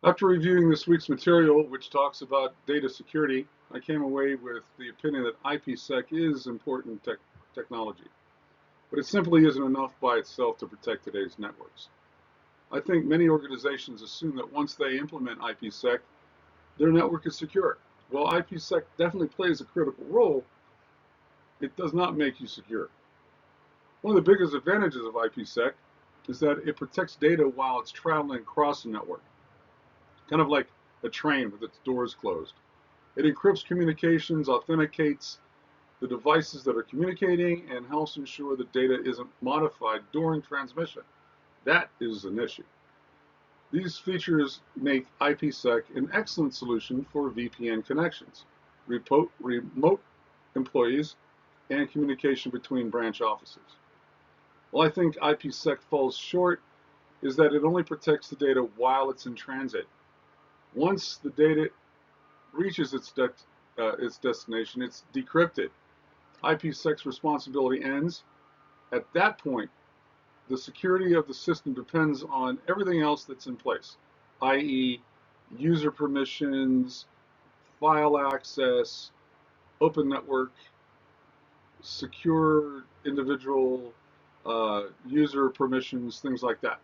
After reviewing this week's material, which talks about data security, I came away with the opinion that IPSec is important technology, but it simply isn't enough by itself to protect today's networks. I think many organizations assume that once they implement IPSec, their network is secure. While IPSec definitely plays a critical role, it does not make you secure. One of the biggest advantages of IPSec is that it protects data while it's traveling across the network, kind of like a train with its doors closed. It encrypts communications, authenticates the devices that are communicating, and helps ensure the data isn't modified during transmission. That is an issue. These features make IPSec an excellent solution for VPN connections, remote employees, and communication between branch offices. Well, I think IPSec falls short is that it only protects the data while it's in transit. Once the data reaches its destination, it's decrypted. IPSec's responsibility ends. At that point, the security of the system depends on everything else that's in place, i.e. user permissions, file access, open network, secure individual user permissions, things like that.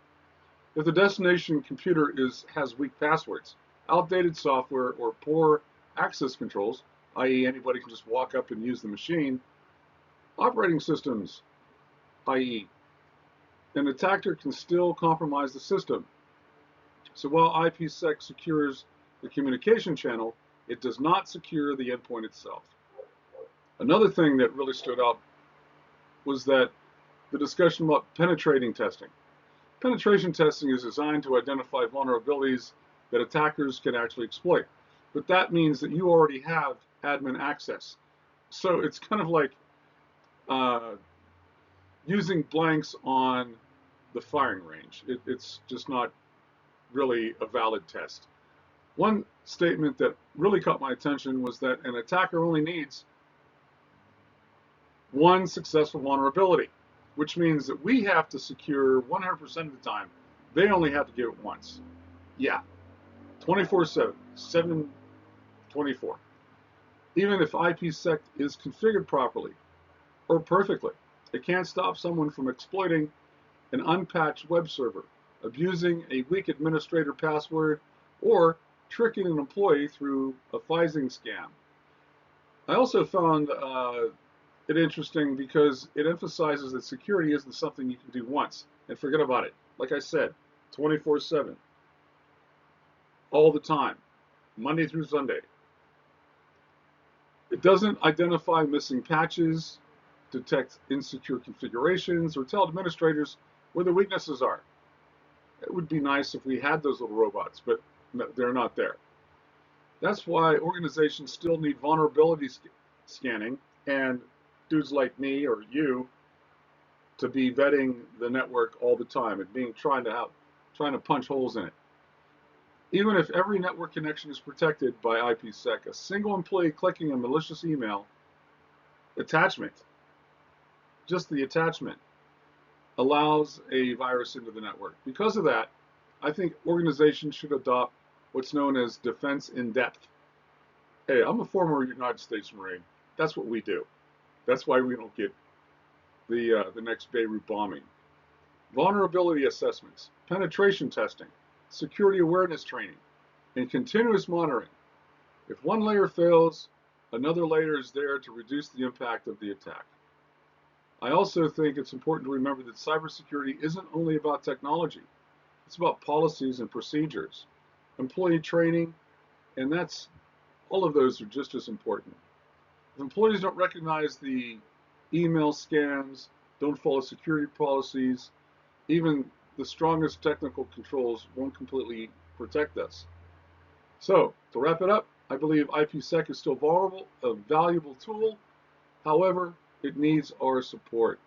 If the destination computer has weak passwords, outdated software, or poor access controls, i.e. anybody can just walk up and use the machine, operating systems, i.e. an attacker can still compromise the system. So while IPSec secures the communication channel, it does not secure the endpoint itself. Another thing that really stood out was that the discussion about penetrating testing. Penetration testing is designed to identify vulnerabilities that attackers can actually exploit. But that means that you already have admin access. So it's kind of like using blanks on the firing range. It's just not really a valid test. One statement that really caught my attention was that an attacker only needs one successful vulnerability, which means that we have to secure 100% of the time. They only have to get it once. Yeah, 24/7, 7/24. Even if IPSec is configured properly or perfectly, it can't stop someone from exploiting an unpatched web server, abusing a weak administrator password, or tricking an employee through a phishing scam. I also found it interesting because it emphasizes that security isn't something you can do once and forget about it. Like I said, 24/7, all the time, Monday through Sunday. It doesn't identify missing patches, detect insecure configurations, or tell administrators where the weaknesses are. It would be nice if we had those little robots, but they're not there. That's why organizations still need vulnerability scanning and dudes like me or you to be vetting the network all the time and trying to punch holes in it. Even if every network connection is protected by IPSec, a single employee clicking a malicious email attachment, just the attachment, allows a virus into the network. Because of that, I think organizations should adopt what's known as defense in depth. Hey, I'm a former United States Marine. That's what we do. That's why we don't get the next Beirut bombing. Vulnerability assessments, penetration testing, security awareness training, and continuous monitoring. If one layer fails, another layer is there to reduce the impact of the attack. I also think it's important to remember that cybersecurity isn't only about technology. It's about policies and procedures, employee training, and all of those are just as important. If employees don't recognize the email scams, don't follow security policies, even the strongest technical controls won't completely protect us. So, to wrap it up, I believe IPSec is still a valuable tool. However, it needs our support.